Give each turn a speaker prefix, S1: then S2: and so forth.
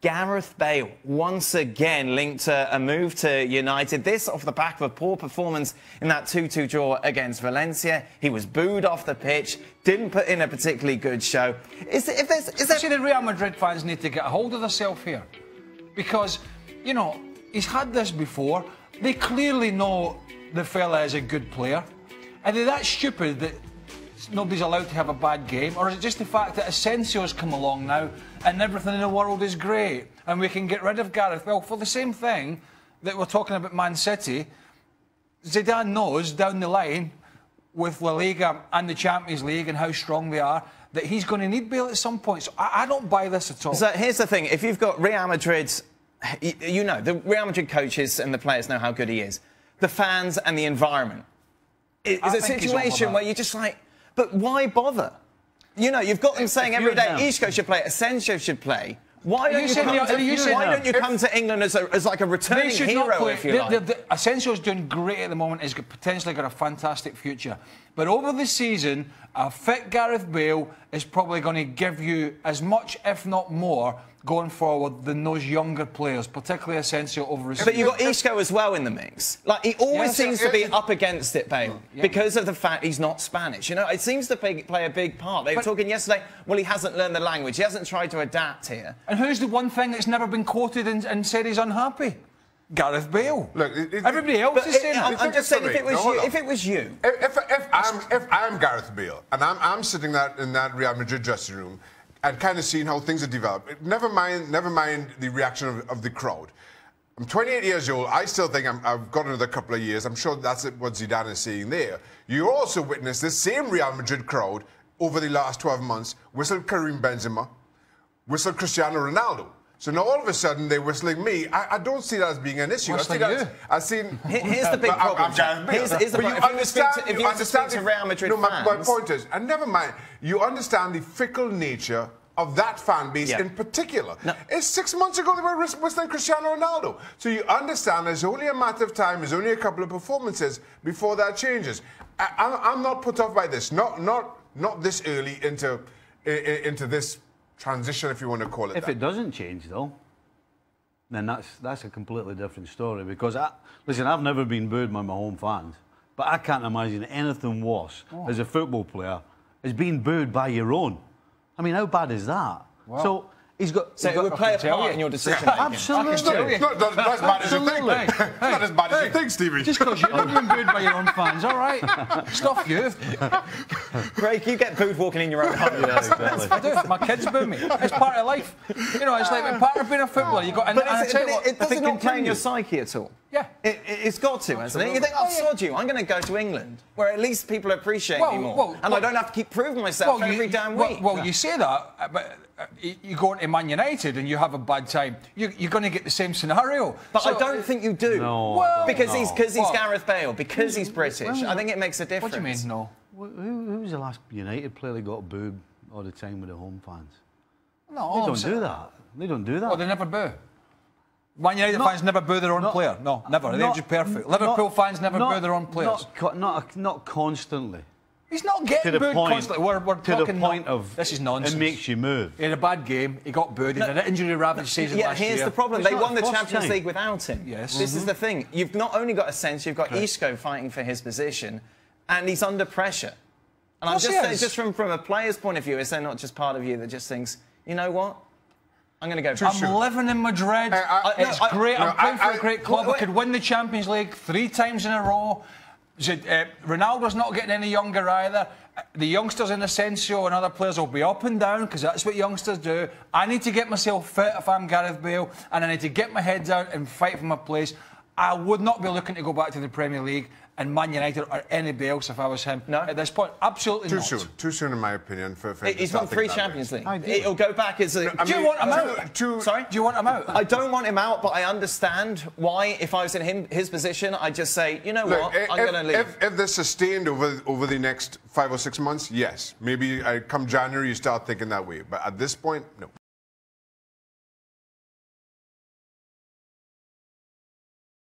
S1: Gareth Bale, once again linked to a move to United. This off the back of a poor performance in that 2-2 draw against Valencia. He was booed off the pitch, didn't put in a particularly good show.
S2: See, the Real Madrid fans need to get a hold of themselves here. Because, you know, he's had this before. They clearly know the fella is a good player. Are they that stupid that nobody's allowed to have a bad game? Or is it just the fact that Asensio's come along now and everything in the world is great and we can get rid of Gareth? Well, for the same thing that we're talking about Man City, Zidane knows down the line with La Liga and the Champions League and how strong they are that he's going to need Bale at some point. So I don't buy this at all.
S1: So here's the thing. If you've got Real Madrid, you know, the Real Madrid coaches and the players know how good he is. The fans and the environment. It's a situation where you're just like, but why bother? You know, you've got them saying every day, Isco should play, Asensio should play. Why don't you come to England as like a returning hero, if you like?
S2: Asensio's doing great at the moment. He's potentially got a fantastic future. But over the season, a fit Gareth Bale is probably going to give you as much, if not more, going forward than those younger players, particularly Asensio over his...
S1: But you've got Isco as well in the mix. Like, he always seems to be up against it, Bale, because of the fact he's not Spanish. You know, it seems to play a big part. They were talking yesterday, well, he hasn't learned the language. He hasn't tried to adapt here.
S2: And who's the one thing that's never been quoted and said he's unhappy? Gareth Bale.
S3: Look,
S2: everybody else is saying that.
S1: I'm just saying, if it was you...
S3: If I'm Gareth Bale, and I'm sitting in that Real Madrid dressing room, and kind of seeing how things are developed. Never mind the reaction of the crowd. I'm 28 years old. I still think I've got another couple of years. I'm sure that's what Zidane is saying there. You also witnessed this same Real Madrid crowd over the last 12 months whistle Karim Benzema, whistle Cristiano Ronaldo. So now all of a sudden they're whistling me. I don't see that as being an issue.
S1: Here's the big problem. If you understand to Real Madrid fans...
S3: My point is, and never mind, you understand the fickle nature of that fan base in particular. No. It's 6 months ago they were whistling Cristiano Ronaldo. So you understand there's only a matter of time, there's only a couple of performances before that changes. I'm not put off by this. Not this early into this transition, if you want to call it
S4: If it doesn't change, though, then that's a completely different story. Because, listen, I've never been booed by my home fans, but I can't imagine anything worse as a football player as being booed by your own. I mean, how bad is that? Wow. So he's got...
S1: So it would play a part in your decision making.
S4: Absolutely.
S3: It's not as bad as you think. It's not as bad as you think, Stevie.
S2: Just because you're not being booed by your own fans, all right? Stuff you.
S1: Craig, you get booed walking in your own home.
S2: I do. My kids boo me. It's part of life. You know, it's like part of being a footballer. You got.
S1: But it doesn't not play in your psyche at all.
S2: Yeah.
S1: It's got to, hasn't it? You think, oh, sod you, I'm going to go to England, where at least people appreciate me more. And I don't have to keep proving myself every damn week.
S2: Well, you say that, but you go into Man United and you have a bad time, you're going to get the same scenario.
S1: But I don't think you do.
S4: No.
S1: Because he's Gareth Bale, because he's British. I think it makes a difference.
S2: What do you mean, no?
S4: Who was the last United player that got booed all the time with the home fans?
S2: No,
S4: they don't do that. They don't do that.
S2: Well, they never boo. Man United fans never boo their own player. No, never. They're just perfect. Liverpool fans never boo their own players.
S4: Not constantly.
S2: He's not getting booed constantly. We're
S4: to the point of
S2: this is nonsense.
S4: It makes you move.
S2: He had a bad game. He got booed. He had an injury-ravaged season last year.
S1: Here's the problem. They won the Champions League without him.
S2: Yes.
S1: This is the thing. You've not only got Asensio, you've got Isco fighting for his position, and he's under pressure. And I'm just saying, just from a player's point of view, is there not just part of you that just thinks, you know what? I'm going to go.
S2: I'm living in Madrid. It's great. I'm playing for a great club. I could win the Champions League 3 times in a row. Ronaldo's not getting any younger either. The youngsters in Asensio and other players will be up and down because that's what youngsters do. I need to get myself fit if I'm Gareth Bale, and I need to get my head down and fight for my place. I would not be looking to go back to the Premier League and Man United or anybody else if I was him. No. At this point, absolutely not.
S3: Too soon, in my opinion.
S1: He's won 3 Champions League. It'll go back as a...
S2: Do you want him out?
S1: Sorry?
S2: Do you want him out?
S1: I don't want him out, but I understand why, if I was in his position, I'd just say, you know what, I'm going to leave.
S3: If they're sustained over the next 5 or 6 months, yes. Maybe come January, you start thinking that way. But at this point, no.